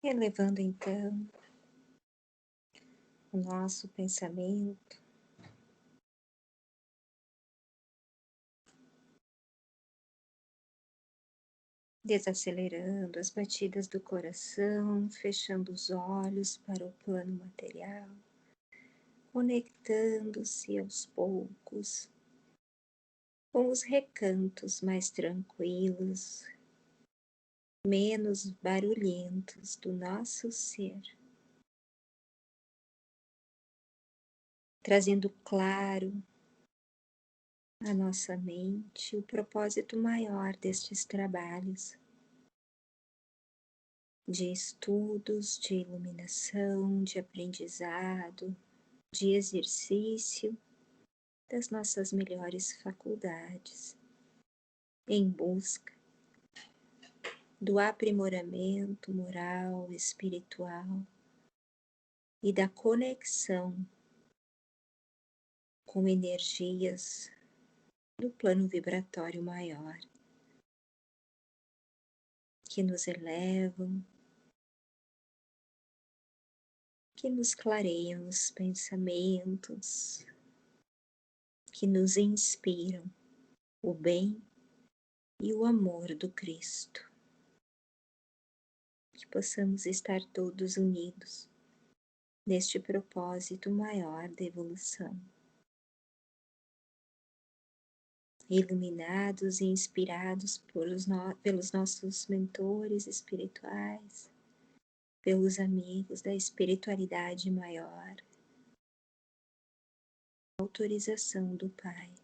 elevando então o nosso pensamento, desacelerando as batidas do coração, fechando os olhos para o plano material, conectando-se aos poucos com os recantos mais tranquilos, menos barulhentos do nosso ser, trazendo claro à nossa mente o propósito maior destes trabalhos de estudos, de iluminação, de aprendizado, de exercício das nossas melhores faculdades, em busca do aprimoramento moral, espiritual e da conexão com energias do plano vibratório maior, que nos elevam, que nos clareiam os pensamentos, que nos inspiram o bem e o amor do Cristo. Que possamos estar todos unidos neste propósito maior da evolução, iluminados e inspirados pelos nossos mentores espirituais, pelos amigos da espiritualidade maior, autorização do Pai,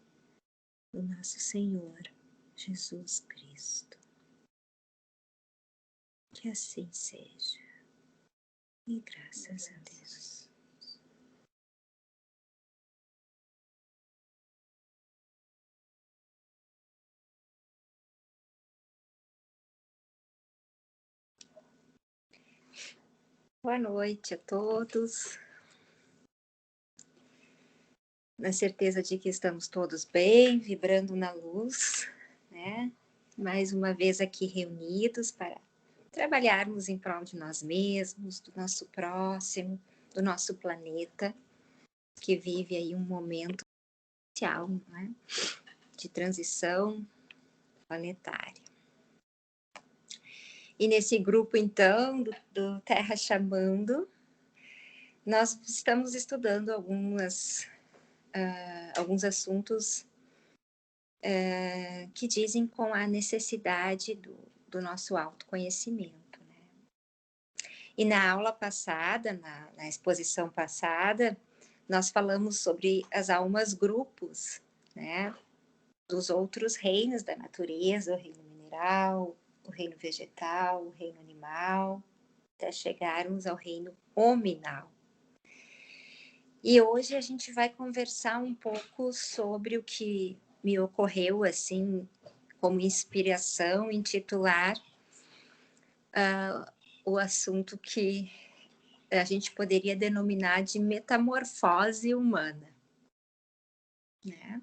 do nosso Senhor Jesus Cristo. Que assim seja, e graças a Deus. Boa noite a todos. Na certeza de que estamos todos bem, vibrando na luz, né? Mais uma vez aqui reunidos para trabalharmos em prol de nós mesmos, do nosso próximo, do nosso planeta, que vive aí um momento especial, né? De transição planetária. E nesse grupo, então, do Terra Chamando, nós estamos estudando alguns assuntos que dizem com a necessidade do nosso autoconhecimento. Né? E na aula passada, na exposição passada, nós falamos sobre as almas grupos, né? Dos outros reinos da natureza, o reino mineral, o reino vegetal, o reino animal, até chegarmos ao reino hominal. E hoje a gente vai conversar um pouco sobre o que me ocorreu assim como inspiração, intitular o assunto que a gente poderia denominar de metamorfose humana. Né?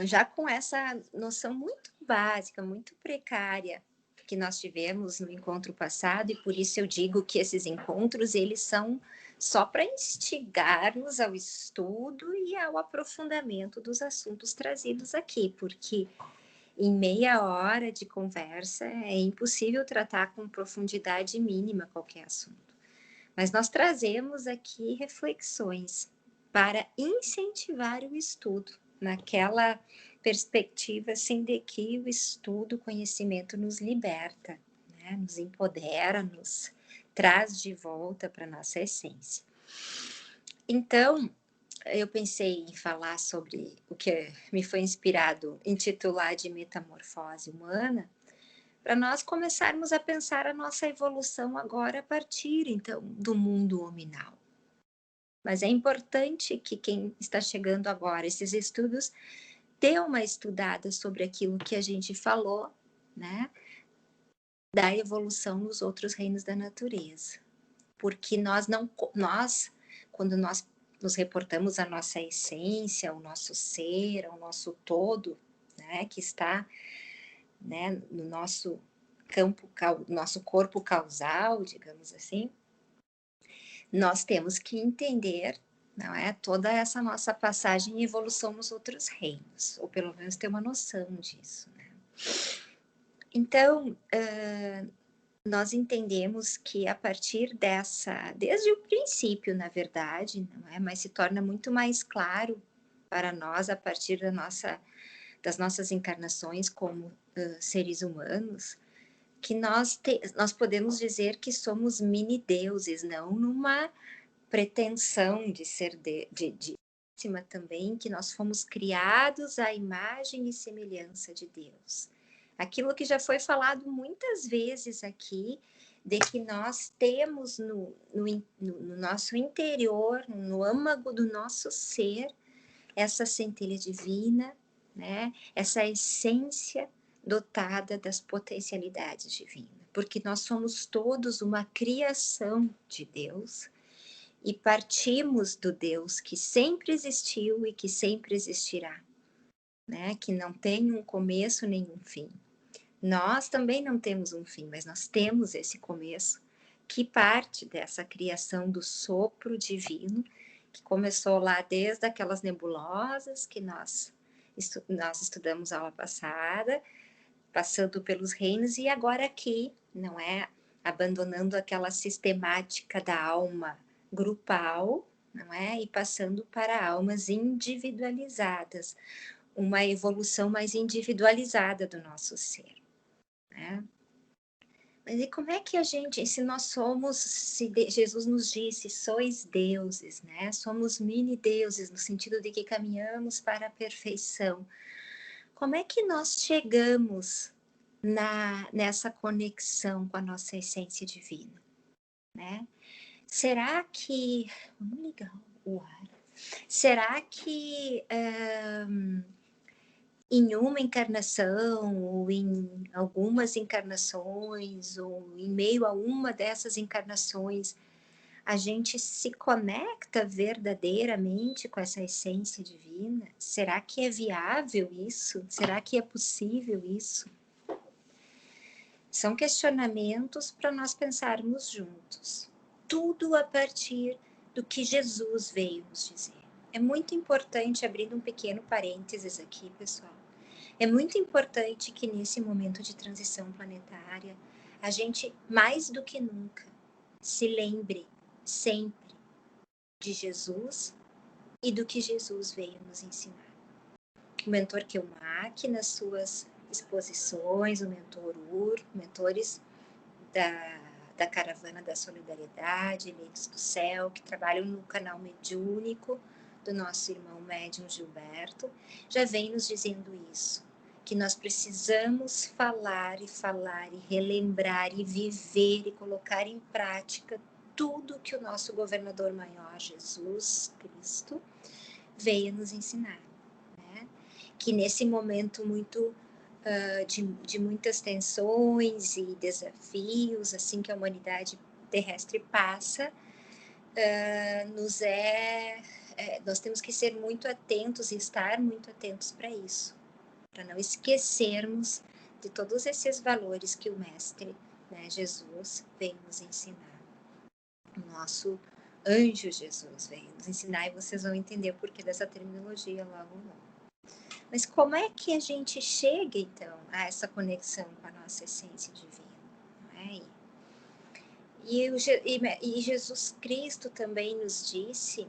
Já com essa noção muito básica, muito precária que nós tivemos no encontro passado, e por isso eu digo que esses encontros, eles são só para instigar-nos ao estudo e ao aprofundamento dos assuntos trazidos aqui, porque em meia hora de conversa é impossível tratar com profundidade mínima qualquer assunto. Mas nós trazemos aqui reflexões para incentivar o estudo, naquela perspectiva assim de que o estudo, o conhecimento nos liberta, né? Nos empodera, nos traz de volta para a nossa essência. Então, eu pensei em falar sobre o que me foi inspirado, intitular de metamorfose humana, para nós começarmos a pensar a nossa evolução agora a partir, então, do mundo hominal. Mas é importante que quem está chegando agora, esses estudos, dê uma estudada sobre aquilo que a gente falou, né? Da evolução nos outros reinos da natureza. Porque quando nós nos reportamos à nossa essência, ao nosso ser, ao nosso todo, né? Que está, né, no nosso nosso corpo causal, digamos assim, nós temos que entender, não é, toda essa nossa passagem e evolução nos outros reinos, ou pelo menos ter uma noção disso, né? Então, nós entendemos que a partir desde o princípio, na verdade, não é, mas se torna muito mais claro para nós a partir das nossas encarnações como seres humanos, que nós podemos dizer que somos mini-deuses, não numa pretensão de ser cima também, que nós fomos criados à imagem e semelhança de Deus. Aquilo que já foi falado muitas vezes aqui, de que nós temos no nosso interior, no âmago do nosso ser, essa centelha divina, né? Essa essência dotada das potencialidades divinas, porque nós somos todos uma criação de Deus e partimos do Deus que sempre existiu e que sempre existirá, né? Que não tem um começo nem um fim. Nós também não temos um fim, mas nós temos esse começo que parte dessa criação do sopro divino, que começou lá desde aquelas nebulosas que nós estudamos aula passada, passando pelos reinos e agora aqui, não é? Abandonando aquela sistemática da alma grupal, não é? E passando para almas individualizadas, uma evolução mais individualizada do nosso ser, né? Mas e como é que a gente, se nós somos, Jesus nos disse, sois deuses, né? Somos mini-deuses, no sentido de que caminhamos para a perfeição. Como é que nós chegamos nessa conexão com a nossa essência divina, né? Será que... Vamos ligar o ar. Será que em uma encarnação, ou em algumas encarnações, ou em meio a uma dessas encarnações, a gente se conecta verdadeiramente com essa essência divina? Será que é viável isso? Será que é possível isso? São questionamentos para nós pensarmos juntos. Tudo a partir do que Jesus veio nos dizer. É muito importante, abrindo um pequeno parênteses aqui, pessoal, é muito importante que nesse momento de transição planetária, a gente, mais do que nunca, se lembre sempre de Jesus e do que Jesus veio nos ensinar. O mentor Kelmack, nas suas exposições, o mentor Ur, mentores da Caravana da Solidariedade, Eleitos do Céu, que trabalham no canal mediúnico do nosso irmão médium Gilberto, já vem nos dizendo isso, que nós precisamos falar e relembrar e viver e colocar em prática tudo que o nosso governador maior, Jesus Cristo, veio nos ensinar, né? Que nesse momento muito de muitas tensões e desafios, assim que a humanidade terrestre passa, nós temos que ser muito atentos e estar muito atentos para isso, para não esquecermos de todos esses valores que o Mestre, né, Jesus, vem nos ensinar. O nosso anjo Jesus vem nos ensinar, e vocês vão entender o porquê dessa terminologia logo logo. Mas como é que a gente chega, então, a essa conexão com a nossa essência divina? Não é? E Jesus Cristo também nos disse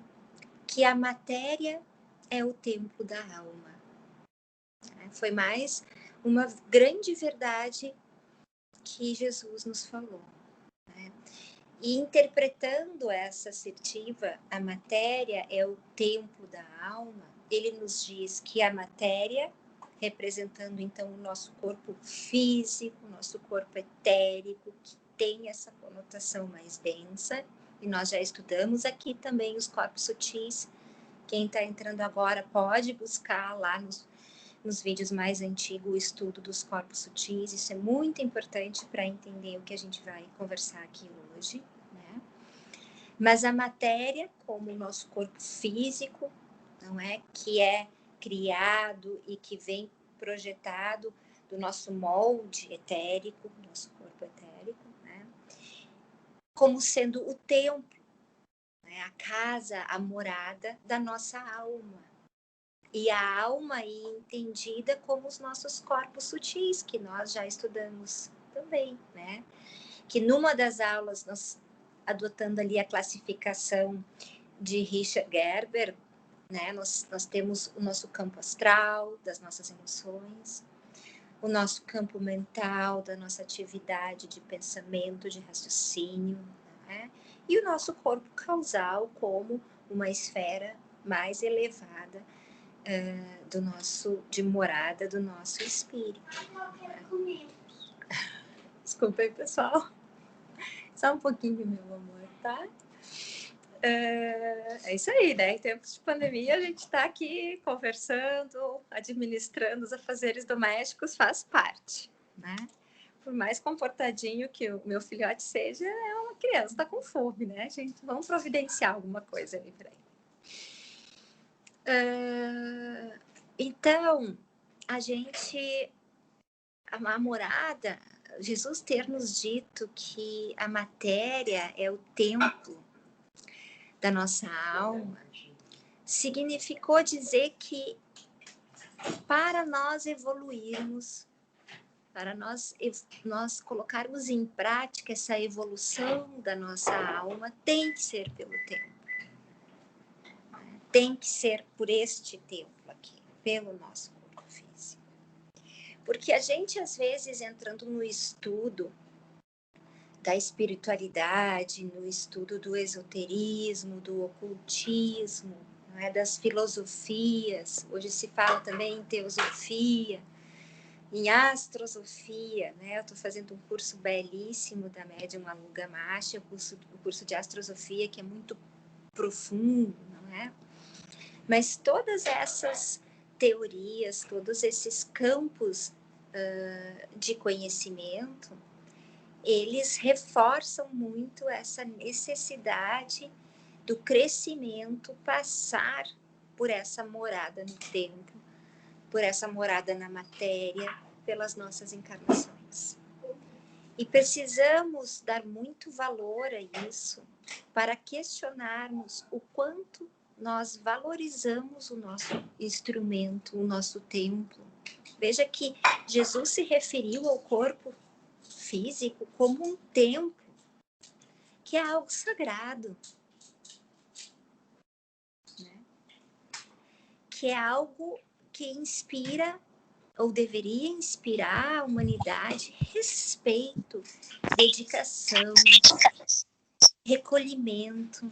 que a matéria é o templo da alma. Foi mais uma grande verdade que Jesus nos falou, né? E interpretando essa assertiva, a matéria é o templo da alma, ele nos diz que a matéria, representando então o nosso corpo físico, o nosso corpo etérico, que tem essa conotação mais densa, e nós já estudamos aqui também os corpos sutis. Quem está entrando agora pode buscar lá nos vídeos mais antigos o estudo dos corpos sutis. Isso é muito importante para entender o que a gente vai conversar aqui hoje, né? Mas a matéria, como o nosso corpo físico, não é, que é criado e que vem projetado do nosso molde etérico, do nosso corpo etérico, né? Como sendo o templo, né? A casa, a morada da nossa alma. E a alma aí entendida como os nossos corpos sutis, que nós já estudamos também, né? Que numa das aulas, nós adotando ali a classificação de Richard Gerber, né? Nós temos o nosso campo astral, das nossas emoções, o nosso campo mental, da nossa atividade de pensamento, de raciocínio, né? E o nosso corpo causal como uma esfera mais elevada do nosso, de morada do nosso espírito. Desculpa aí, pessoal. Só um pouquinho, meu amor, tá? É isso aí, né? Em tempos de pandemia, a gente está aqui conversando, administrando os afazeres domésticos, faz parte, né? Por mais comportadinho que o meu filhote seja, é uma criança, está com fome, né, gente? Vamos providenciar alguma coisa ali para ele. Então, a morada, Jesus ter nos dito que a matéria é o templo da nossa alma, significou dizer que para nós evoluirmos, para nós colocarmos em prática essa evolução da nossa alma, tem que ser pelo templo. Tem que ser por este templo aqui, pelo nosso corpo físico. Porque a gente, às vezes, entrando no estudo da espiritualidade, no estudo do esoterismo, do ocultismo, não é? Das filosofias, hoje se fala também em teosofia, em astrosofia, né? Eu estou fazendo um curso belíssimo da médium Alu Gamache, o curso de astrosofia, que é muito profundo, não é? Mas todas essas teorias, todos esses campos de conhecimento, eles reforçam muito essa necessidade do crescimento passar por essa morada no tempo, por essa morada na matéria, pelas nossas encarnações. E precisamos dar muito valor a isso para questionarmos o quanto nós valorizamos o nosso instrumento, o nosso templo. Veja que Jesus se referiu ao corpo físico como um templo, que é algo sagrado, né? Que é algo que inspira, ou deveria inspirar a humanidade, respeito, dedicação, recolhimento,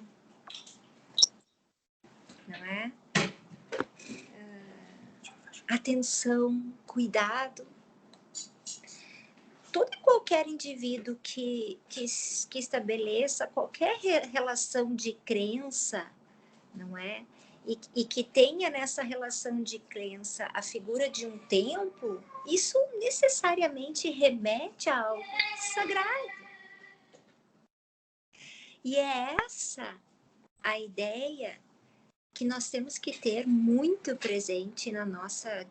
não é? Atenção, cuidado. Todo e qualquer indivíduo que estabeleça qualquer relação de crença, não é? E que tenha nessa relação de crença a figura de um templo, isso necessariamente remete a algo sagrado. E é essa a ideia que nós temos que ter muito presente na nossa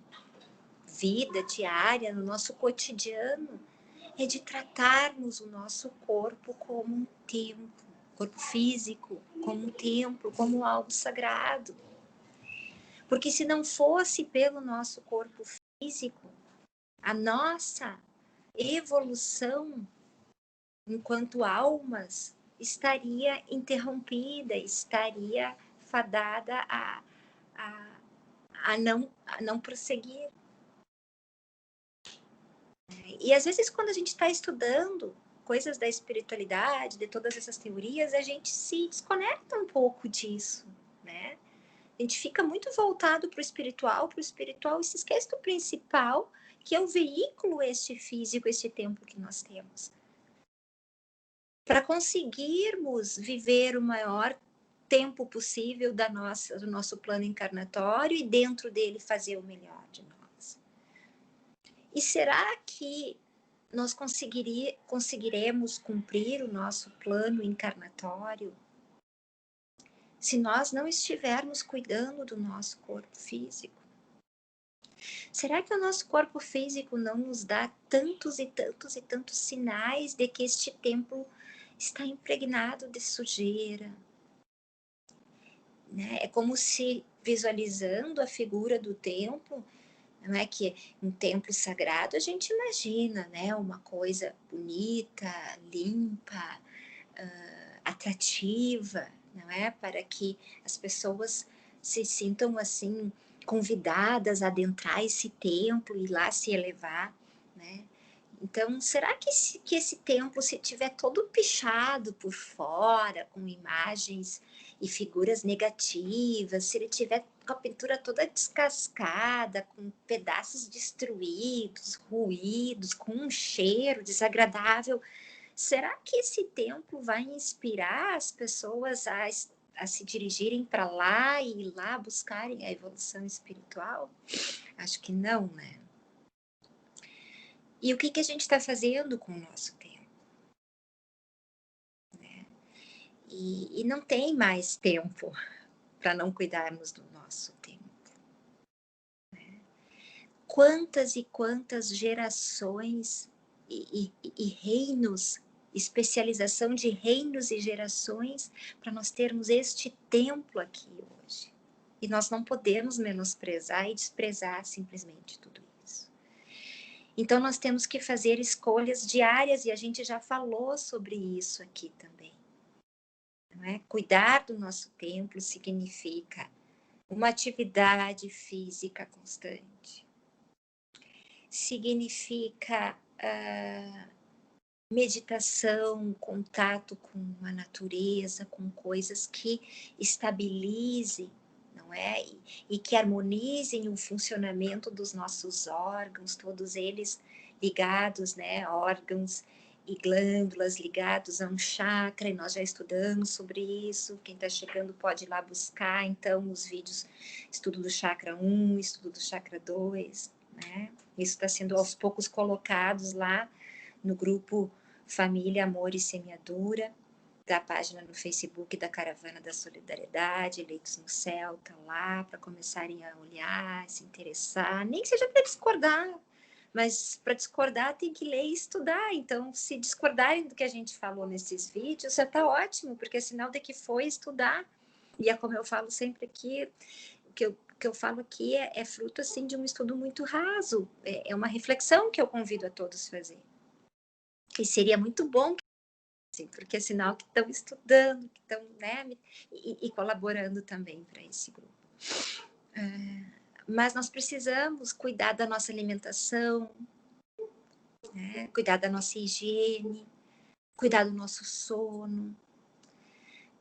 vida diária, no nosso cotidiano, é de tratarmos o nosso corpo como um templo, corpo físico, como um templo, como algo sagrado. Porque se não fosse pelo nosso corpo físico, a nossa evolução enquanto almas estaria interrompida, estaria fadada a não prosseguir. E às vezes quando a gente está estudando coisas da espiritualidade, de todas essas teorias, a gente se desconecta um pouco disso, né? A gente fica muito voltado para o espiritual e se esquece do principal, que é o veículo este físico, este tempo que nós temos. Para conseguirmos viver o maior tempo possível do nosso plano encarnatório e dentro dele fazer o melhor de nós. E será que nós conseguiremos cumprir o nosso plano encarnatório se nós não estivermos cuidando do nosso corpo físico? Será que o nosso corpo físico não nos dá tantos e tantos e tantos sinais de que este templo está impregnado de sujeira, né? É como se, visualizando a figura do templo, não é que um templo sagrado a gente imagina, né, uma coisa bonita, limpa, atrativa, não é, para que as pessoas se sintam assim convidadas a adentrar esse templo e lá se elevar, né? Então, será que esse templo, se tiver todo pichado por fora, com imagens e figuras negativas, se ele tiver com a pintura toda descascada, com pedaços destruídos, ruídos, com um cheiro desagradável, será que esse templo vai inspirar as pessoas a se dirigirem para lá e ir lá buscarem a evolução espiritual? Acho que não, né? E o que a gente está fazendo com o nosso tempo? Né? E não tem mais tempo para não cuidarmos do nosso tempo. Né? Quantas e quantas gerações e reinos, especialização de reinos e gerações para nós termos este templo aqui hoje. E nós não podemos menosprezar e desprezar simplesmente tudo isso. Então nós temos que fazer escolhas diárias e a gente já falou sobre isso aqui também. Não é? Cuidar do nosso templo significa uma atividade física constante. Significa meditação, contato com a natureza, com coisas que estabilizem, não é? E que harmonizem o funcionamento dos nossos órgãos, todos eles ligados, né? Órgãos e glândulas ligados a um chakra, e nós já estudamos sobre isso. Quem está chegando pode ir lá buscar, então, os vídeos, estudo do chakra 1, estudo do chakra 2, né? Isso está sendo aos poucos colocados lá no grupo Família, Amor e Semeadura, da página no Facebook da Caravana da Solidariedade, Eleitos no Céu, tá lá para começarem a olhar, se interessar, nem que seja para discordar, mas para discordar tem que ler e estudar. Então, se discordarem do que a gente falou nesses vídeos, já tá ótimo, porque é sinal de que foi estudar. E é como eu falo sempre aqui, o que eu falo aqui é fruto assim de um estudo muito raso, é uma reflexão que eu convido a todos a fazer. E seria muito bom, assim, porque é sinal que estão estudando, que estão, né, e colaborando também para esse grupo. Mas nós precisamos cuidar da nossa alimentação, né, cuidar da nossa higiene, cuidar do nosso sono,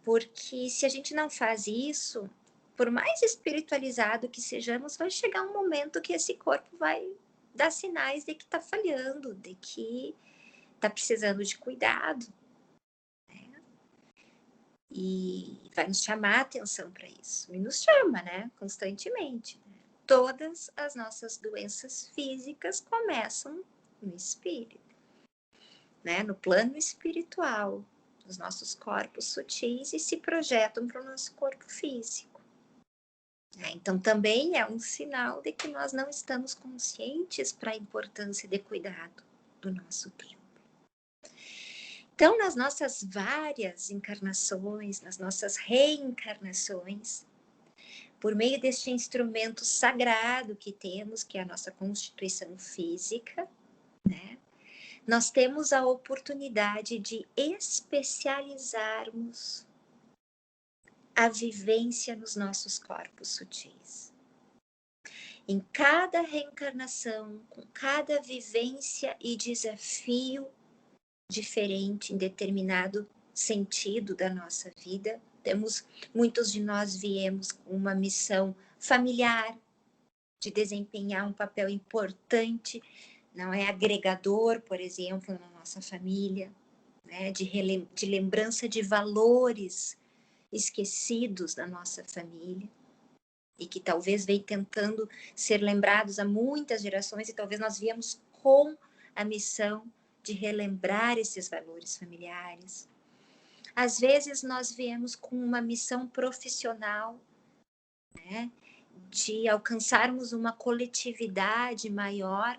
porque se a gente não faz isso, por mais espiritualizado que sejamos, vai chegar um momento que esse corpo vai dar sinais de que está falhando, de que está precisando de cuidado. E vai nos chamar a atenção para isso. E nos chama, né? Constantemente. Todas as nossas doenças físicas começam no espírito, né? No plano espiritual, nos nossos corpos sutis e se projetam para o nosso corpo físico. Então, também é um sinal de que nós não estamos conscientes para a importância de cuidado do nosso tempo. Então, nas nossas várias encarnações, nas nossas reencarnações, por meio deste instrumento sagrado que temos, que é a nossa constituição física, né, nós temos a oportunidade de especializarmos a vivência nos nossos corpos sutis. Em cada reencarnação, com cada vivência e desafio diferente em determinado sentido da nossa vida. Muitos de nós viemos com uma missão familiar, de desempenhar um papel importante, não é agregador, por exemplo, na nossa família, né? de lembrança de valores esquecidos da nossa família, e que talvez vem tentando ser lembrados há muitas gerações, e talvez nós viemos com a missão de relembrar esses valores familiares. Às vezes nós viemos com uma missão profissional, né, de alcançarmos uma coletividade maior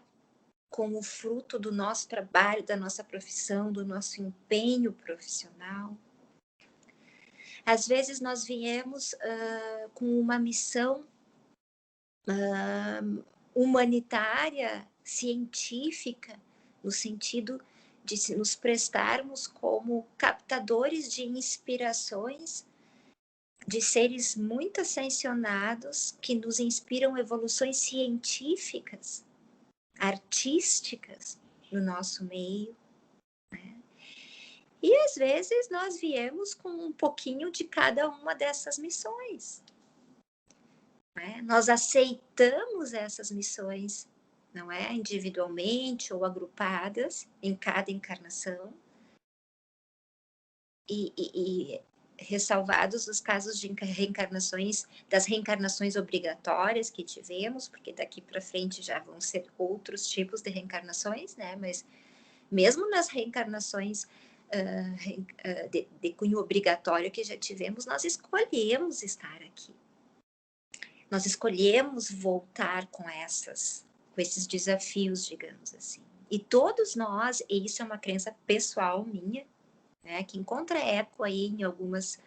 como fruto do nosso trabalho, da nossa profissão, do nosso empenho profissional. Às vezes nós viemos com uma missão humanitária, científica, no sentido de nos prestarmos como captadores de inspirações de seres muito ascensionados que nos inspiram evoluções científicas, artísticas no nosso meio, né? E às vezes nós viemos com um pouquinho de cada uma dessas missões, né? Nós aceitamos essas missões, não é? Individualmente ou agrupadas em cada encarnação. E ressalvados os casos de reencarnações, das reencarnações obrigatórias que tivemos, porque daqui para frente já vão ser outros tipos de reencarnações, né? Mas mesmo nas reencarnações de cunho obrigatório que já tivemos, nós escolhemos estar aqui. Nós escolhemos voltar com esses desafios, digamos assim. E todos nós, e isso é uma crença pessoal minha, né, que encontra eco aí em algumas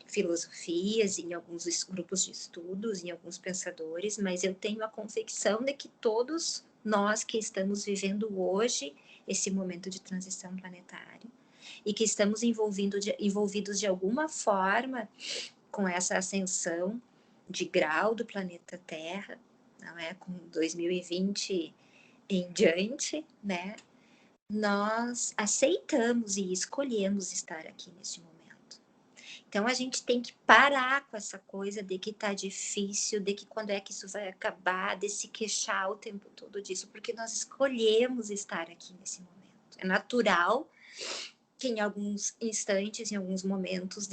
filosofias, em alguns grupos de estudos, em alguns pensadores, mas eu tenho a convicção de que todos nós que estamos vivendo hoje esse momento de transição planetária e que estamos envolvidos de alguma forma com essa ascensão de grau do planeta Terra, não é? Com 2020 em diante, né? Nós aceitamos e escolhemos estar aqui neste momento. Então, a gente tem que parar com essa coisa de que tá difícil, de que quando é que isso vai acabar, de se queixar o tempo todo disso, porque nós escolhemos estar aqui nesse momento. É natural que em alguns instantes, em alguns momentos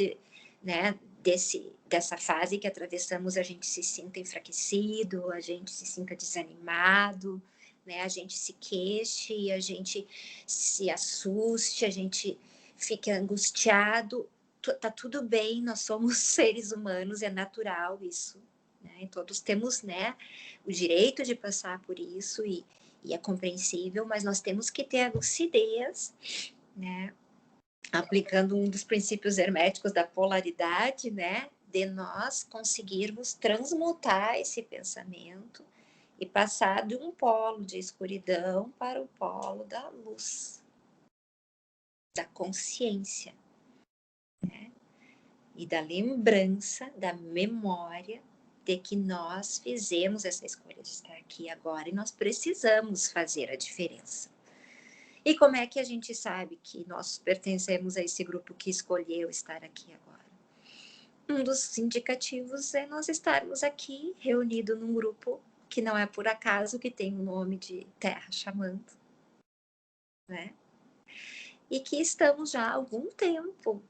dessa fase que atravessamos, a gente se sinta enfraquecido, a gente se sinta desanimado, né? A gente se queixe, a gente se assuste, a gente fica angustiado. Tá tudo bem, nós somos seres humanos, é natural isso, né? Todos temos, né, o direito de passar por isso e é compreensível, mas nós temos que ter a lucidez, né? Aplicando um dos princípios herméticos da polaridade, né? De nós conseguirmos transmutar esse pensamento e passar de um polo de escuridão para o polo da luz, da consciência, né? E da lembrança, da memória de que nós fizemos essa escolha de estar aqui agora e nós precisamos fazer a diferença. E como é que a gente sabe que nós pertencemos a esse grupo que escolheu estar aqui agora? Um dos indicativos é nós estarmos aqui reunidos num grupo que não é por acaso que tem o nome de Terra Chamando, né? E que estamos já há algum tempo,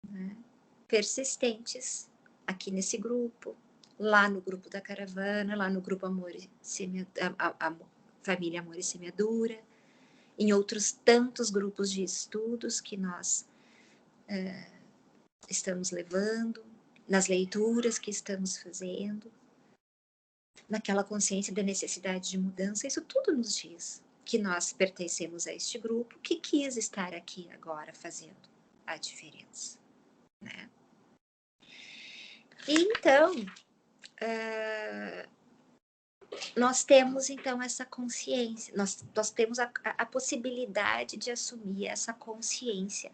né, persistentes aqui nesse grupo, lá no grupo da caravana, lá no grupo Família Amor e Semeadura, em outros tantos grupos de estudos que nós estamos levando, nas leituras que estamos fazendo, naquela consciência da necessidade de mudança, isso tudo nos diz que nós pertencemos a este grupo que quis estar aqui agora fazendo a diferença, né? E então, nós temos então essa consciência, nós temos a possibilidade de assumir essa consciência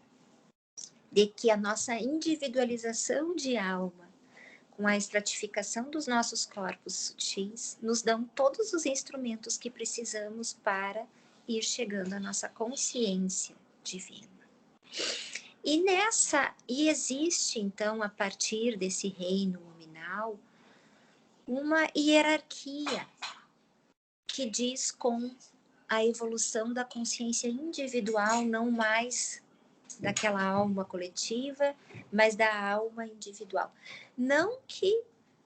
de que a nossa individualização de alma, com a estratificação dos nossos corpos sutis, nos dão todos os instrumentos que precisamos para ir chegando à nossa consciência divina. E existe então, a partir desse reino luminal, uma hierarquia que diz com a evolução da consciência individual, não mais daquela alma coletiva, mas da alma individual. Não que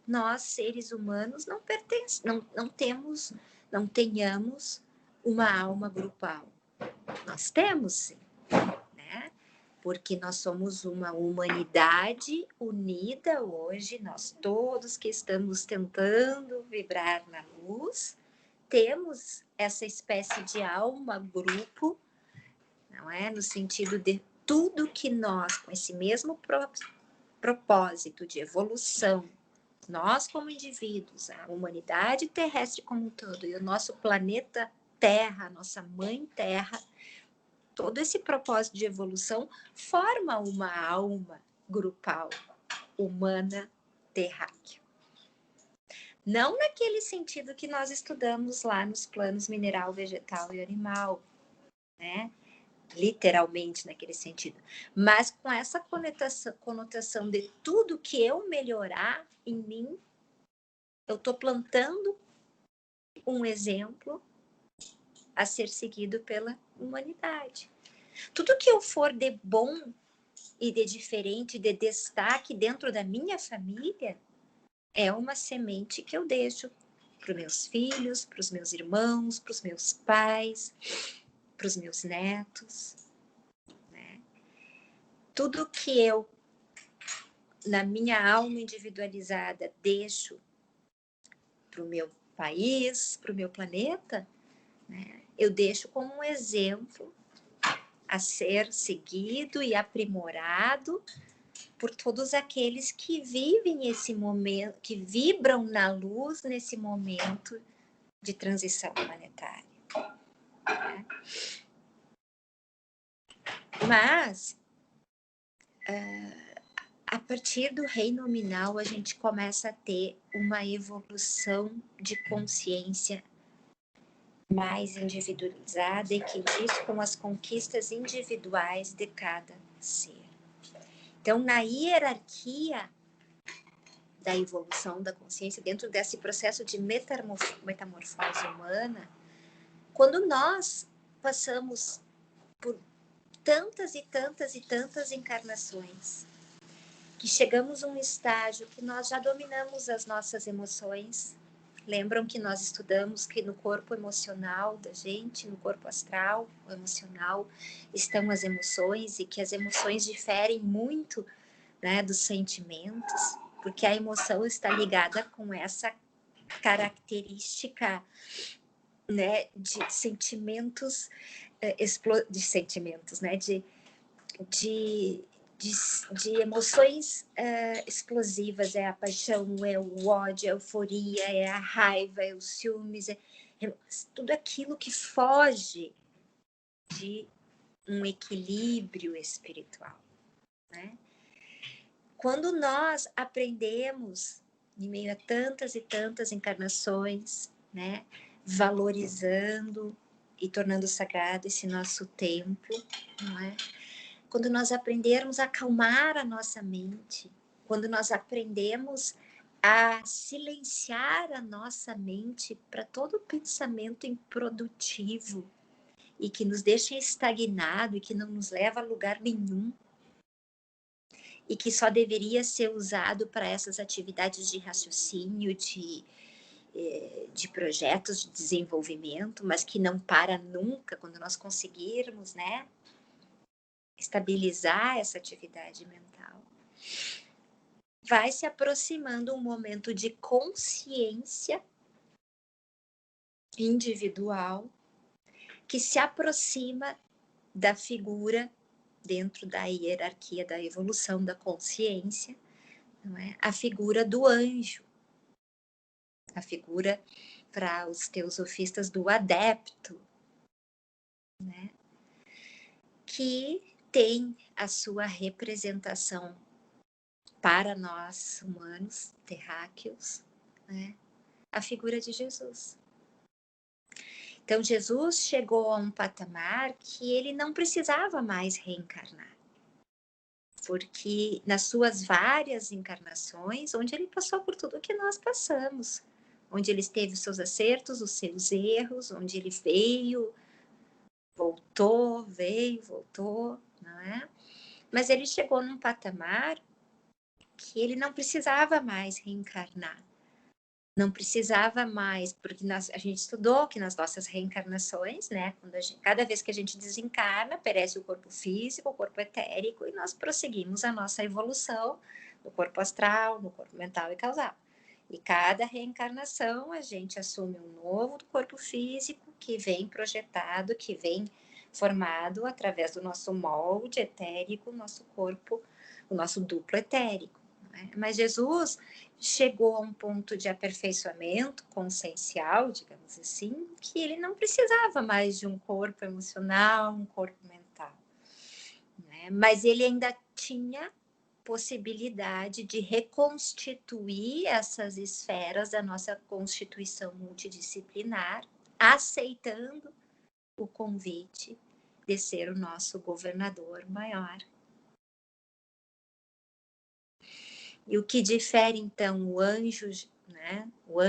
nós, seres humanos, não tenhamos uma alma grupal. Nós temos, sim, né? porque nós somos uma humanidade unida hoje, nós todos que estamos tentando vibrar na luz, temos essa espécie de alma, grupo, não é? No sentido de tudo que nós, com esse mesmo propósito de evolução, nós como indivíduos, a humanidade terrestre como um todo e o nosso planeta Terra, a nossa mãe Terra, todo esse propósito de evolução forma uma alma grupal, humana, terráquea. Não naquele sentido que nós estudamos lá nos planos mineral, vegetal e animal, né? Literalmente naquele sentido, mas com essa conotação de tudo que eu melhorar em mim, eu estou plantando um exemplo a ser seguido pela humanidade. Tudo que eu for de bom e de diferente, de destaque dentro da minha família, é uma semente que eu deixo para os meus filhos, para os meus irmãos, para os meus pais, para os meus netos, né? Tudo que eu, na minha alma individualizada, deixo para o meu país, para o meu planeta, né? Eu deixo como um exemplo a ser seguido e aprimorado por todos aqueles que vivem esse momento, que vibram na luz nesse momento de transição planetária. Né? Mas, a partir do reino nominal, a gente começa a ter uma evolução de consciência mais individualizada e que diz com as conquistas individuais de cada ser. Então, na hierarquia da evolução da consciência, dentro desse processo de metamorfose humana, quando nós passamos por tantas e tantas e tantas encarnações, que chegamos a um estágio que nós já dominamos as nossas emoções. Lembram que nós estudamos que no corpo emocional da gente, no corpo astral, o emocional, estão as emoções e que as emoções diferem muito, né, dos sentimentos, porque a emoção está ligada com essa característica, né, de sentimentos, né, de emoções explosivas, é a paixão, é o ódio, é a euforia, é a raiva, é os ciúmes, é tudo aquilo que foge de um equilíbrio espiritual, né? Quando nós aprendemos, em meio a tantas e tantas encarnações, né, valorizando e tornando sagrado esse nosso tempo, não é? Quando nós aprendermos a acalmar a nossa mente, quando nós aprendemos a silenciar a nossa mente para todo pensamento improdutivo e que nos deixa estagnado e que não nos leva a lugar nenhum e que só deveria ser usado para essas atividades de raciocínio, de projetos de desenvolvimento, mas que não para nunca quando nós conseguirmos, né, estabilizar essa atividade mental, vai se aproximando um momento de consciência individual que se aproxima da figura dentro da hierarquia da evolução da consciência, não é? A figura do anjo, a figura para os teosofistas do adepto, né? Que tem a sua representação para nós humanos terráqueos, né? A figura de Jesus. Então Jesus chegou a um patamar que ele não precisava mais reencarnar, porque nas suas várias encarnações, onde ele passou por tudo que nós passamos, onde ele teve os seus acertos, os seus erros, onde ele veio, voltou, não é? Mas ele chegou num patamar que ele não precisava mais reencarnar, Não precisava mais, porque a gente estudou que nas nossas reencarnações, né, cada vez que a gente desencarna, perece o corpo físico, o corpo etérico, e nós prosseguimos a nossa evolução no corpo astral, no corpo mental e causal. E cada reencarnação a gente assume um novo corpo físico que vem projetado, que vem formado através do nosso molde etérico, nosso corpo, o nosso duplo etérico. Né? Mas Jesus chegou a um ponto de aperfeiçoamento consciencial, digamos assim, que ele não precisava mais de um corpo emocional, um corpo mental. Né? Mas ele ainda tinha possibilidade de reconstituir essas esferas da nossa constituição multidisciplinar, aceitando o convite de ser o nosso governador maior. E o que difere, então, o anjo, né? O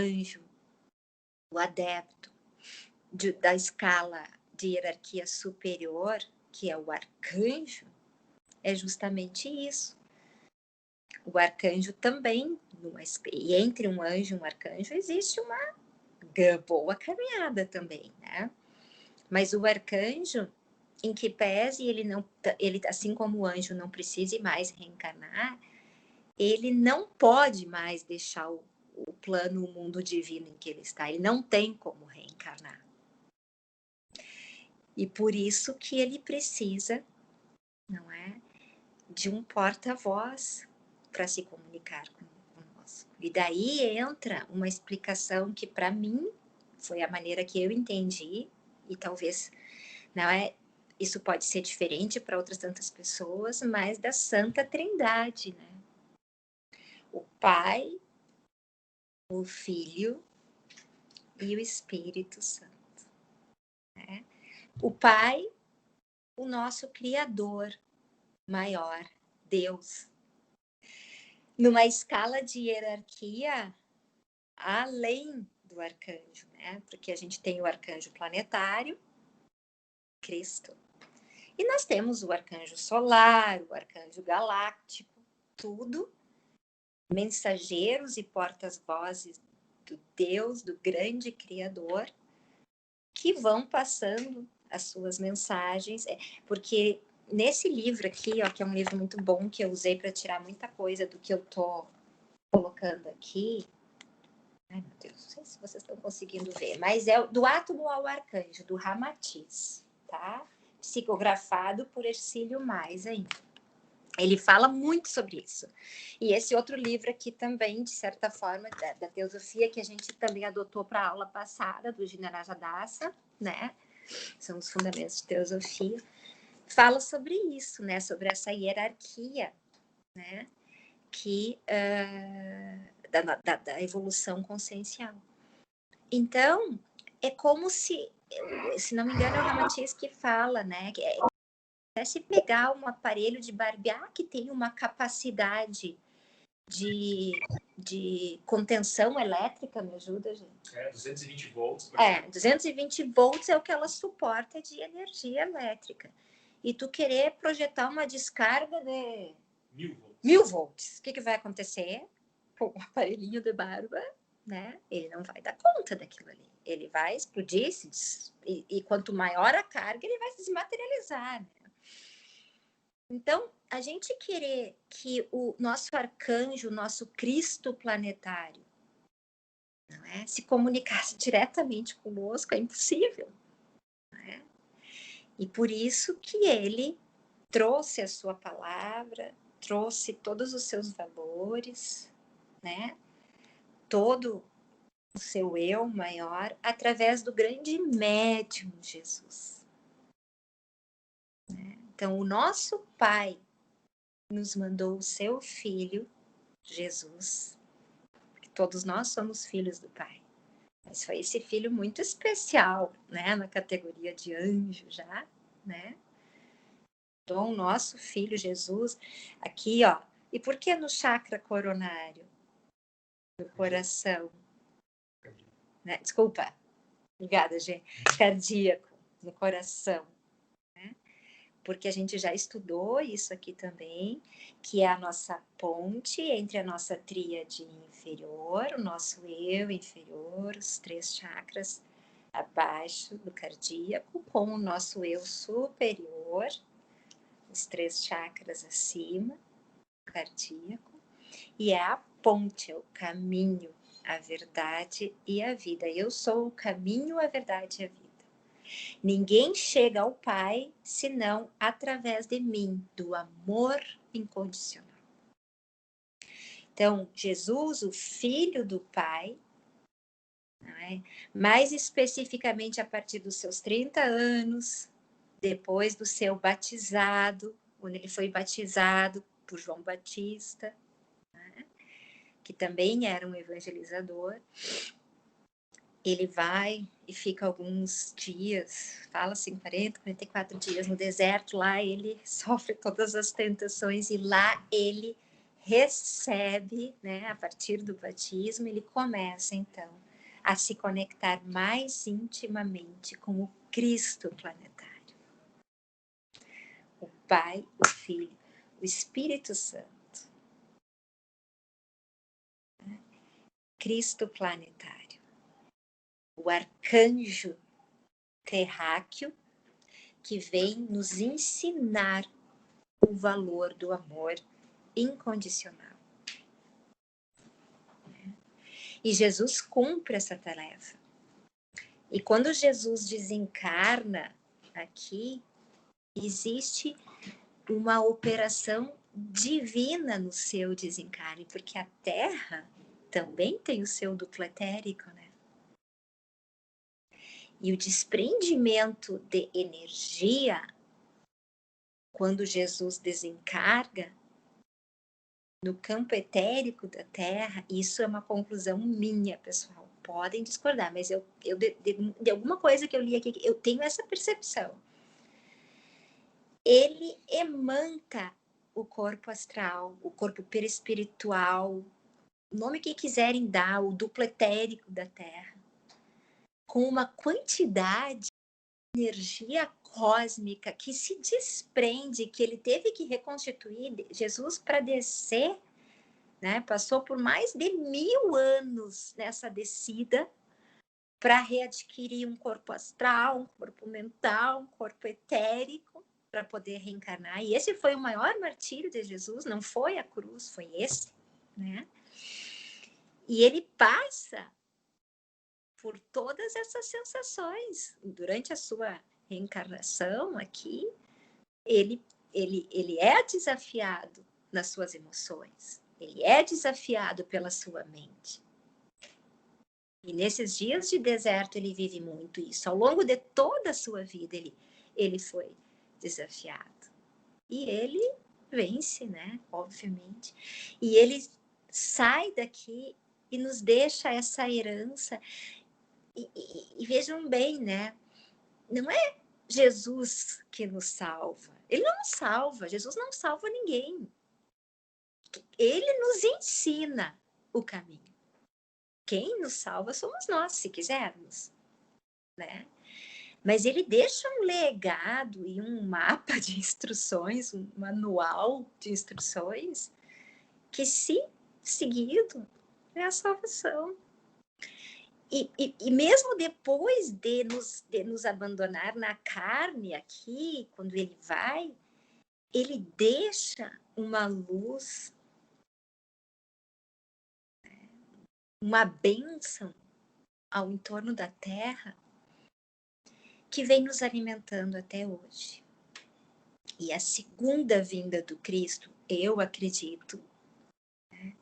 adepto da escala de hierarquia superior, que é o arcanjo, é justamente isso. O arcanjo também, e entre um anjo e um arcanjo, existe uma boa caminhada também, né? Mas o arcanjo, em que pese ele, assim como o anjo não precise mais reencarnar, ele não pode mais deixar o plano, o mundo divino em que ele está. Ele não tem como reencarnar. E por isso que ele precisa, não é, de um porta-voz para se comunicar conosco. E daí entra uma explicação que, para mim, foi a maneira que eu entendi, e talvez, não é, isso pode ser diferente para outras tantas pessoas, mas da Santa Trindade, né? O Pai, o Filho e o Espírito Santo. Né? O Pai, o nosso Criador maior, Deus. Numa escala de hierarquia além do arcanjo, né? Porque a gente tem o arcanjo planetário, Cristo, e nós temos o arcanjo solar, o arcanjo galáctico, tudo mensageiros e portas-vozes do Deus, do grande Criador, que vão passando as suas mensagens, porque nesse livro aqui, ó, que é um livro muito bom, que eu usei para tirar muita coisa do que eu tô colocando aqui, ai meu Deus, não sei se vocês estão conseguindo ver, mas é do Átomo ao Arcanjo, do Ramatiz, tá? Psicografado por Hercílio Mais ainda. Ele fala muito sobre isso. E esse outro livro aqui também, de certa forma, da teosofia, que a gente também adotou para a aula passada, do Ginarajadasa, né? São os fundamentos de teosofia. Fala sobre isso, né? Sobre essa hierarquia, né? Que, da evolução consciencial. Então, é como se não me engano, é o Ramatiz que fala, né? Se pegar um aparelho de barbear que tem uma capacidade de contenção elétrica, me ajuda, gente? 220 volts. 220 volts é o que ela suporta de energia elétrica. E tu querer projetar uma descarga de 1000 volts. O que vai acontecer? Com o aparelhinho de barba, né? Ele não vai dar conta daquilo ali. Ele vai explodir, e quanto maior a carga, ele vai se desmaterializar, né? Então, a gente querer que o nosso arcanjo, o nosso Cristo planetário, não é, se comunicasse diretamente conosco é impossível. Não é? E por isso que ele trouxe a sua palavra, trouxe todos os seus valores, né? Todo o seu eu maior, através do grande médium Jesus. Né? Então, o nosso Pai nos mandou o seu Filho, Jesus, porque todos nós somos filhos do Pai. Mas foi esse filho muito especial, né? Na categoria de anjo já, né? Então, o nosso Filho Jesus, aqui, ó. E por que no chakra coronário? Do coração. Né? Desculpa. Obrigada, gente. Cardíaco, no coração. Né? porque a gente já estudou isso aqui também, que é a nossa ponte entre a nossa tríade inferior, o nosso eu inferior, os 3 chakras abaixo do cardíaco, com o nosso eu superior, os 3 chakras acima do cardíaco, e é a ponte, é o caminho, a verdade e a vida. Eu sou o caminho, a verdade e a vida. Ninguém chega ao Pai senão através de mim, do amor incondicional. Então, Jesus, o Filho do Pai, não é? Mais especificamente a partir dos seus 30 anos, depois do seu batizado, quando ele foi batizado por João Batista, né? Que também era um evangelizador, ele vai e fica alguns dias, fala assim, 40, 44 dias no deserto, lá ele sofre todas as tentações e lá ele recebe, né, a partir do batismo, ele começa então a se conectar mais intimamente com o Cristo planetário. O Pai, o Filho, o Espírito Santo. Cristo planetário. O arcanjo terráqueo que vem nos ensinar o valor do amor incondicional. E Jesus cumpre essa tarefa. E quando Jesus desencarna aqui, existe uma operação divina no seu desencarne, porque a Terra também tem o seu duplo etérico, né? E o desprendimento de energia, quando Jesus desencarga, no campo etérico da Terra, isso é uma conclusão minha, pessoal. Podem discordar, mas eu de alguma coisa que eu li aqui, eu tenho essa percepção. Ele emanta o corpo astral, o corpo perispiritual, o nome que quiserem dar, o duplo etérico da Terra, com uma quantidade de energia cósmica que se desprende, que ele teve que reconstituir Jesus para descer, né? Passou por mais de 1000 anos nessa descida para readquirir um corpo astral, um corpo mental, um corpo etérico, para poder reencarnar. E esse foi o maior martírio de Jesus, não foi a cruz, foi esse, né? E ele passa por todas essas sensações durante a sua reencarnação aqui. Ele é desafiado nas suas emoções, ele é desafiado pela sua mente. E nesses dias de deserto ele vive muito isso. Ao longo de toda a sua vida ele foi desafiado. E ele vence, né? Obviamente. E ele sai daqui e nos deixa essa herança. E vejam bem, né? Não é Jesus que nos salva. Ele não nos salva. Jesus não salva ninguém. Ele nos ensina o caminho. Quem nos salva somos nós, se quisermos, né? Mas ele deixa um legado e um mapa de instruções, um manual de instruções, que, se seguido, é a salvação. E mesmo depois de nos abandonar na carne aqui, quando ele vai, ele deixa uma luz, uma bênção ao entorno da Terra, que vem nos alimentando até hoje. E a segunda vinda do Cristo, eu acredito, né,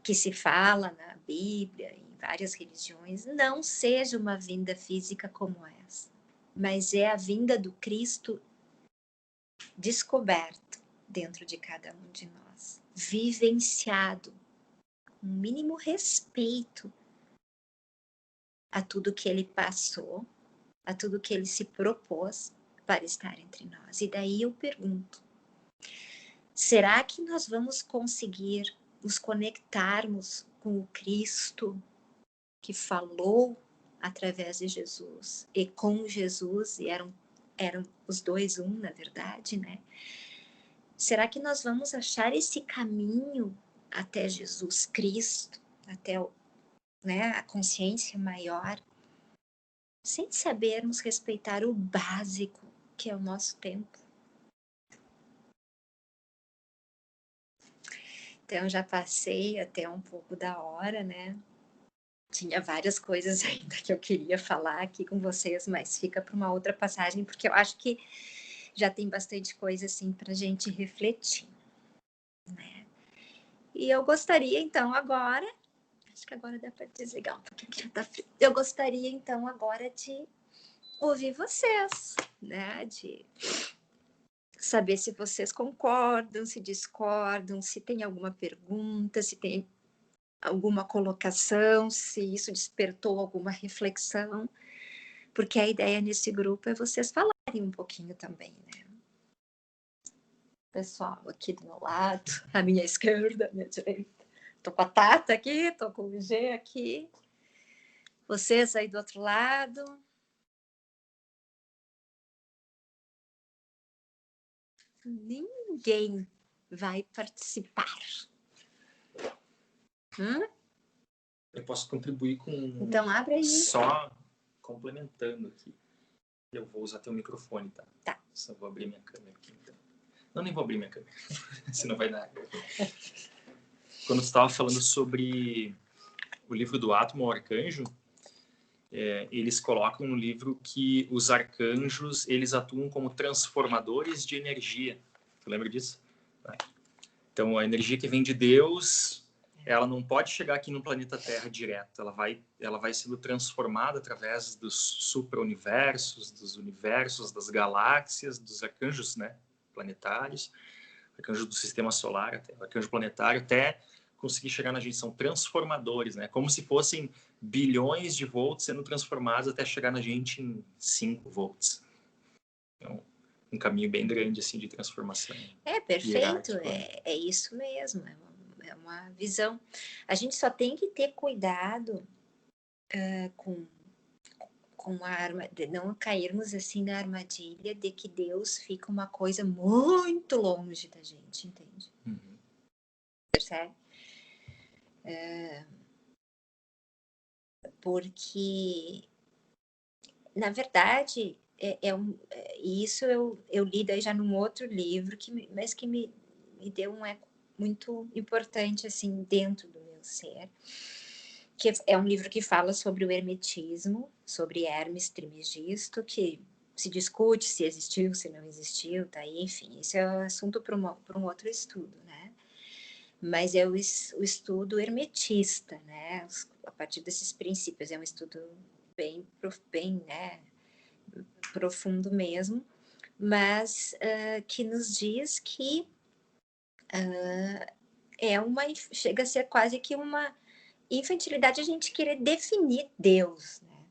que se fala na Bíblia, em várias religiões, não seja uma vinda física como essa, mas é a vinda do Cristo descoberto dentro de cada um de nós, vivenciado, com um mínimo respeito a tudo que ele passou, a tudo que ele se propôs para estar entre nós. E daí eu pergunto, será que nós vamos conseguir nos conectarmos com o Cristo que falou através de Jesus e com Jesus, e eram eram os dois um, na verdade, né? Será que nós vamos achar esse caminho até Jesus Cristo, até né, a consciência maior, sem sabermos respeitar o básico, que é o nosso tempo? Então, já passei até um pouco da hora, né? Tinha várias coisas ainda que eu queria falar aqui com vocês, mas fica para uma outra passagem, porque eu acho que já tem bastante coisa assim para a gente refletir, né? E eu gostaria, então, agora... Acho que agora dá para desligar um pouquinho, que já tá frio. Eu gostaria, então, agora de ouvir vocês, né? De saber se vocês concordam, se discordam, se tem alguma pergunta, se tem alguma colocação, se isso despertou alguma reflexão, porque a ideia nesse grupo é vocês falarem um pouquinho também, né? Pessoal aqui do meu lado, à minha esquerda, à minha direita. Tô com a Tata aqui, tô com o G aqui. Vocês aí do outro lado. Ninguém vai participar. Eu posso contribuir com... Então abre aí. Só complementando aqui. Eu vou usar teu microfone, tá? Tá. Só vou abrir minha câmera aqui, então. Não, nem vou abrir minha câmera. Senão vai dar. Quando você estava falando sobre o livro do Átomo ao Arcanjo, eles colocam no livro que os arcanjos, eles atuam como transformadores de energia. Tu lembra disso? Então, a energia que vem de Deus, ela não pode chegar aqui no planeta Terra direto. Ela vai sendo transformada através dos supra-universos, dos universos, das galáxias, dos arcanjos, né, planetários, arcanjo do sistema solar, até, arcanjo planetário, até conseguir chegar na gente. São transformadores, né? Como se fossem bilhões de volts sendo transformados até chegar na gente em 5 volts. Então, um caminho bem grande assim de transformação. Perfeito, é isso mesmo, é uma visão. A gente só tem que ter cuidado com a arma, de não cairmos assim na armadilha de que Deus fica uma coisa muito longe da gente, entende? Uhum. Percebe? Porque, na verdade, isso eu li daí já num outro livro, mas que me deu um eco muito importante, assim, dentro do meu ser, que é um livro que fala sobre o hermetismo, sobre Hermes Trismegisto, que se discute se existiu, se não existiu, tá aí, enfim, isso é um assunto para um outro estudo, né? Mas é o estudo hermetista, né? A partir desses princípios, é um estudo bem né, profundo mesmo, mas que nos diz que chega a ser quase que uma infantilidade a gente querer definir Deus, né?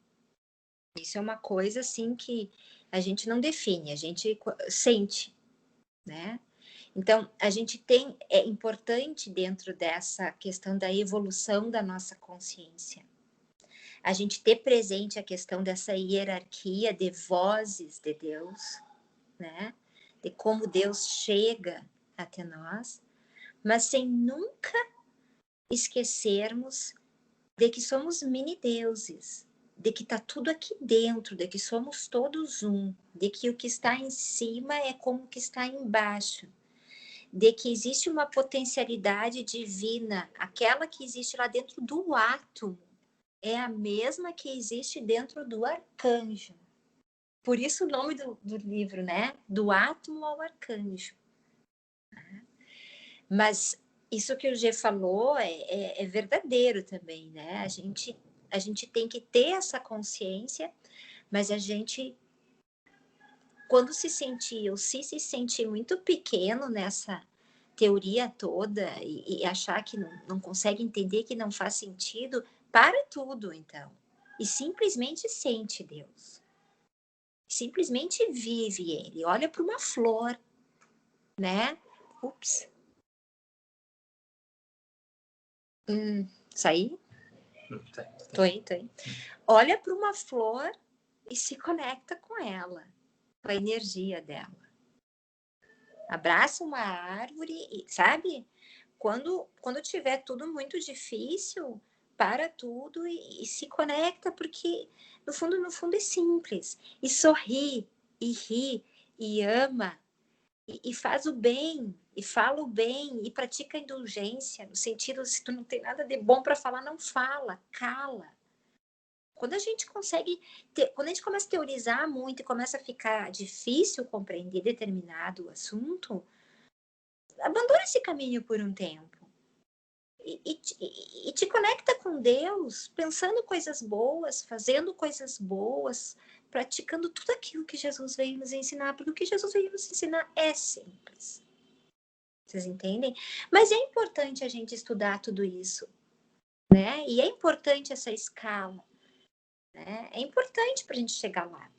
Isso é uma coisa assim que a gente não define, a gente sente, né? Então, é importante dentro dessa questão da evolução da nossa consciência, a gente ter presente a questão dessa hierarquia de vozes de Deus, né? De como Deus chega até nós, mas sem nunca esquecermos de que somos mini-deuses, de que está tudo aqui dentro, de que somos todos um, de que o que está em cima é como o que está embaixo, de que existe uma potencialidade divina, aquela que existe lá dentro do átomo, é a mesma que existe dentro do arcanjo. Por isso o nome do livro, né? Do átomo ao arcanjo. Mas isso que o G falou é verdadeiro também, né? A gente tem que ter essa consciência, mas a gente, quando se sentir, ou se sentir muito pequeno nessa teoria toda e achar que não consegue entender, que não faz sentido, para tudo, então. E simplesmente sente Deus. Simplesmente vive ele. Olha para uma flor, né? Ups. Saí? Tô aí. Olha para uma flor e se conecta com ela. com a energia dela. Abraça uma árvore e, sabe? Quando tiver tudo muito difícil, para tudo e se conecta, porque no fundo é simples. E sorri, e ri, e ama, e faz o bem, e fala o bem, e pratica a indulgência, no sentido, se tu não tem nada de bom para falar, não fala, cala. Quando a gente quando a gente começa a teorizar muito e começa a ficar difícil compreender determinado assunto, abandona esse caminho por um tempo. E te conecta com Deus, pensando coisas boas, fazendo coisas boas, praticando tudo aquilo que Jesus veio nos ensinar, porque o que Jesus veio nos ensinar é simples. Vocês entendem? Mas é importante a gente estudar tudo isso, né? E é importante essa escala, né? É importante para a gente chegar lá.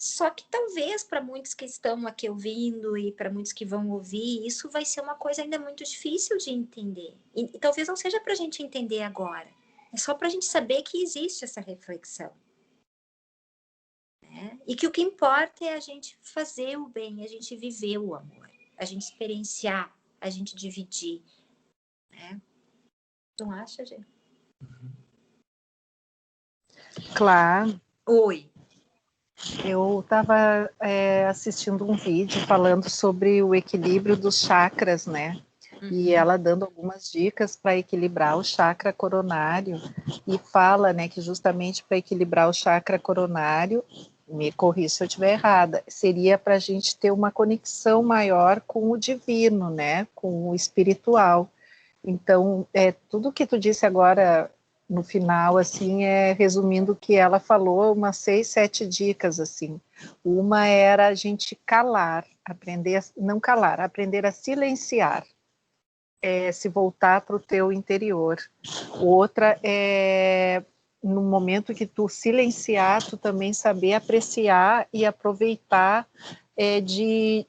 Só que talvez para muitos que estão aqui ouvindo e para muitos que vão ouvir, isso vai ser uma coisa ainda muito difícil de entender. E talvez não seja para a gente entender agora. É só para a gente saber que existe essa reflexão. Né? E que o que importa é a gente fazer o bem, a gente viver o amor, a gente experienciar, a gente dividir. Né? Não acha, gente? Claro. Oi. Eu estava assistindo um vídeo falando sobre o equilíbrio dos chakras, né? E ela dando algumas dicas para equilibrar o chakra coronário e fala, né, que justamente para equilibrar o chakra coronário, me corrija se eu estiver errada, seria para a gente ter uma conexão maior com o divino, né, com o espiritual. Então, tudo que tu disse agora no final, assim, resumindo o que ela falou, umas 6, 7 dicas, assim. Uma era a gente calar, não calar, aprender a silenciar, se voltar para o teu interior. Outra é, no momento que tu silenciar, tu também saber apreciar e aproveitar de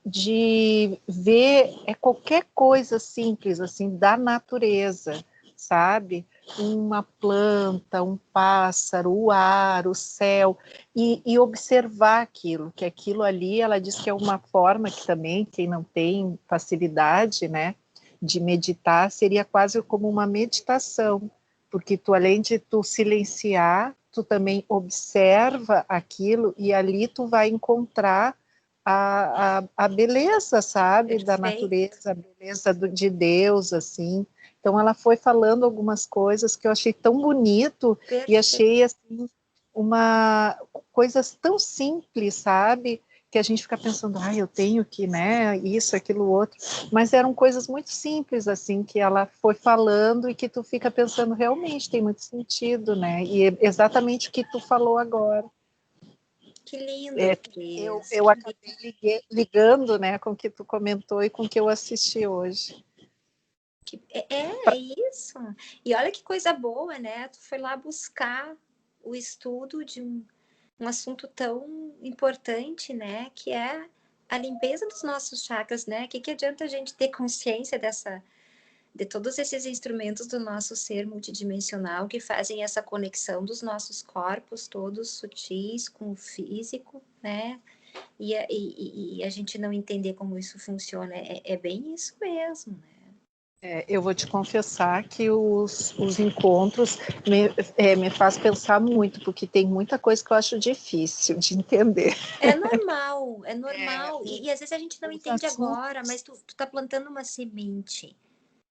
ver qualquer coisa simples, assim, da natureza, sabe? Uma planta, um pássaro, o ar, o céu, e observar aquilo, que aquilo ali, ela diz que é uma forma que também, quem não tem facilidade, né, de meditar, seria quase como uma meditação, porque tu, além de tu silenciar, tu também observa aquilo e ali tu vai encontrar a beleza, sabe, Perfeito. da natureza, a beleza de Deus, assim. Então ela foi falando algumas coisas que eu achei tão bonito. Perfeito. E achei, assim, coisas tão simples, sabe, que a gente fica pensando, eu tenho que, né, isso, aquilo, outro, mas eram coisas muito simples, assim, que ela foi falando e que tu fica pensando, realmente, tem muito sentido, né, e é exatamente o que tu falou agora. Que lindo, eu acabei ligando, né, com o que tu comentou e com o que eu assisti hoje. É isso. E olha que coisa boa, né? Tu foi lá buscar o estudo de um assunto tão importante, né? Que é a limpeza dos nossos chakras, né? Que adianta a gente ter consciência de todos esses instrumentos do nosso ser multidimensional que fazem essa conexão dos nossos corpos todos sutis com o físico, né? E a gente não entender como isso funciona. É bem isso mesmo, né? Eu vou te confessar que os encontros me faz pensar muito, porque tem muita coisa que eu acho difícil de entender. É normal, é normal. E às vezes a gente não entende agora, mas tu tá plantando uma semente.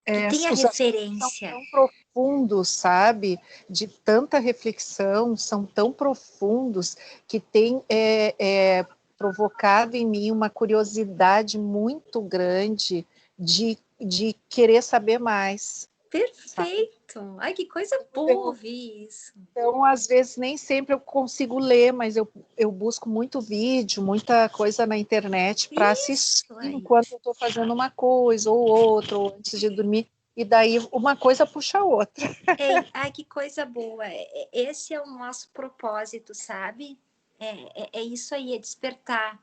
Tu tem a referência. São tão profundos, sabe? De tanta reflexão, são tão profundos que tem provocado em mim uma curiosidade muito grande de querer saber mais. Perfeito! Sabe? Ai, que coisa boa ouvir isso. Então, às vezes, nem sempre eu consigo ler, mas eu busco muito vídeo, muita coisa na internet para assistir enquanto eu estou fazendo uma coisa ou outra, ou antes de dormir, e daí uma coisa puxa a outra. Ai, que coisa boa! Esse é o nosso propósito, sabe? É isso aí, é despertar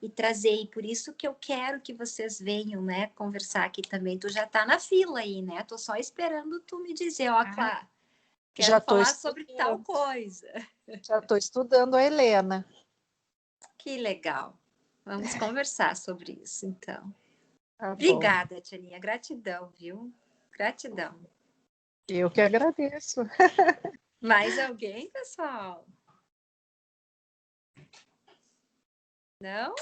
e trazer. E por isso que eu quero que vocês venham, né, conversar aqui também. Tu já tá na fila aí, né? Tô só esperando tu me dizer, Clara, quero falar sobre tal coisa. Já estou estudando a Helena. Que legal. Vamos conversar sobre isso, então. Tá bom. Obrigada, Tianinha. Gratidão, viu? Gratidão. Eu que agradeço. Mais alguém, pessoal? Não?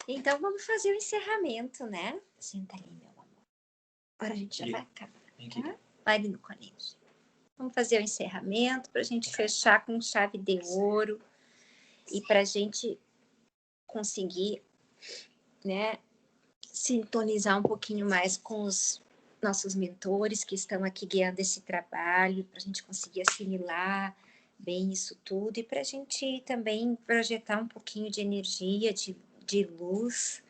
Então vamos fazer o encerramento, né? Senta ali, meu amor. Agora a gente já vai acabar. Tá? Vai ali no colinho. Vamos fazer o encerramento para a gente fechar com chave de ouro e para a gente conseguir, né, sintonizar um pouquinho mais com os nossos mentores que estão aqui guiando esse trabalho, para a gente conseguir assimilar bem isso tudo e para a gente também projetar um pouquinho de energia, de luz,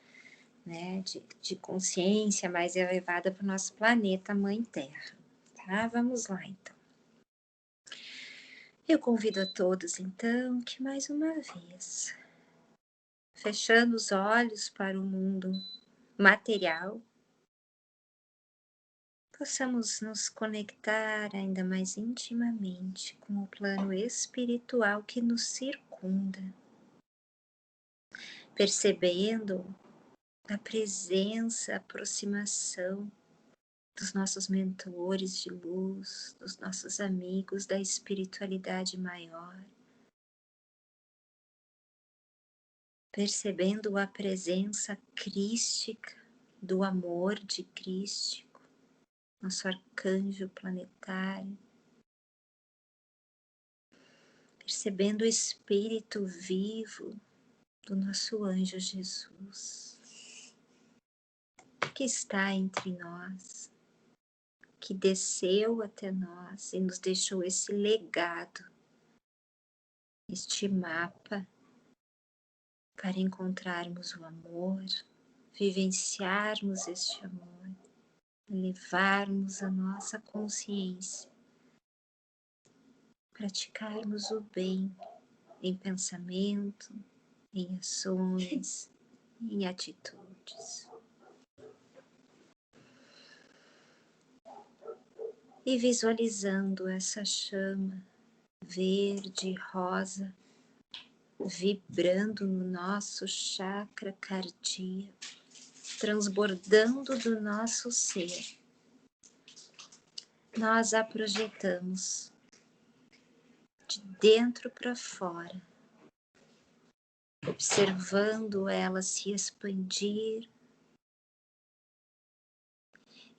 né, de consciência mais elevada para o nosso planeta Mãe Terra, tá? Vamos lá, então. Eu convido a todos, então, que mais uma vez, fechando os olhos para o mundo material, possamos nos conectar ainda mais intimamente com o plano espiritual que nos circunda, percebendo a presença, a aproximação dos nossos mentores de luz, dos nossos amigos da espiritualidade maior, percebendo a presença crística do amor de Crístico, nosso arcanjo planetário, percebendo o espírito vivo do nosso anjo Jesus, que está entre nós, que desceu até nós e nos deixou esse legado, este mapa para encontrarmos o amor, vivenciarmos este amor, elevarmos a nossa consciência, praticarmos o bem em pensamento, em ações, em atitudes. E visualizando essa chama verde e rosa vibrando no nosso chakra cardíaco, transbordando do nosso ser, nós a projetamos de dentro para fora, observando ela se expandir,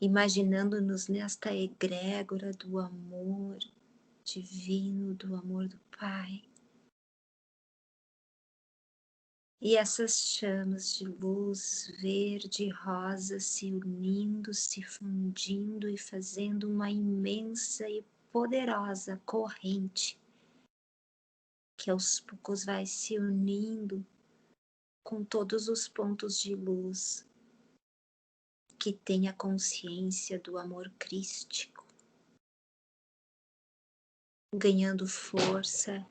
imaginando-nos nesta egrégora do amor divino, do amor do Pai. E essas chamas de luz verde e rosa se unindo, se fundindo e fazendo uma imensa e poderosa corrente que aos poucos vai se unindo com todos os pontos de luz que tem a consciência do amor crístico, ganhando força,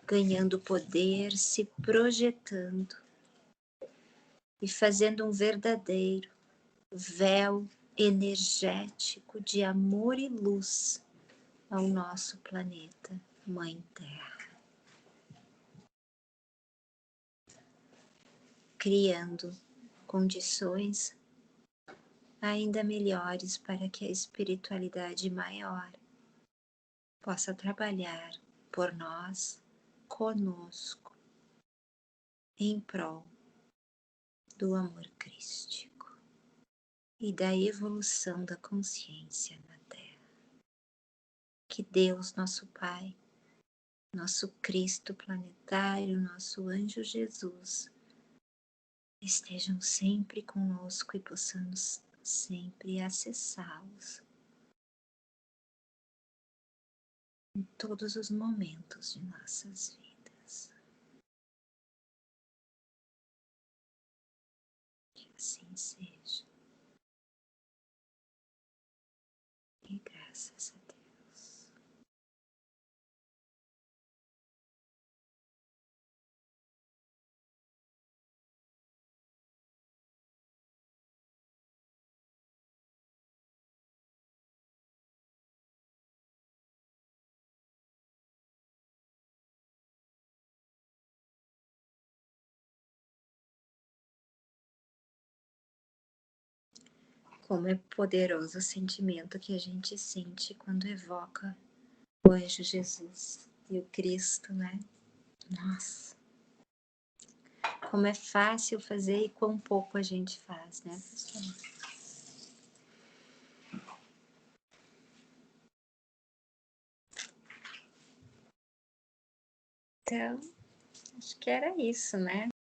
ganhando poder, se projetando e fazendo um verdadeiro véu energético de amor e luz ao nosso planeta Mãe Terra, criando condições ainda melhores para que a espiritualidade maior possa trabalhar por nós, conosco, em prol do amor crístico e da evolução da consciência na Terra. Que Deus, nosso Pai, nosso Cristo planetário, nosso anjo Jesus, estejam sempre conosco e possamos sempre acessá-los em todos os momentos de nossas vidas. Que assim seja. E graças a como é poderoso o sentimento que a gente sente quando evoca o anjo Jesus e o Cristo, né? Nossa! Como é fácil fazer e quão pouco a gente faz, né, pessoal? Então, acho que era isso, né?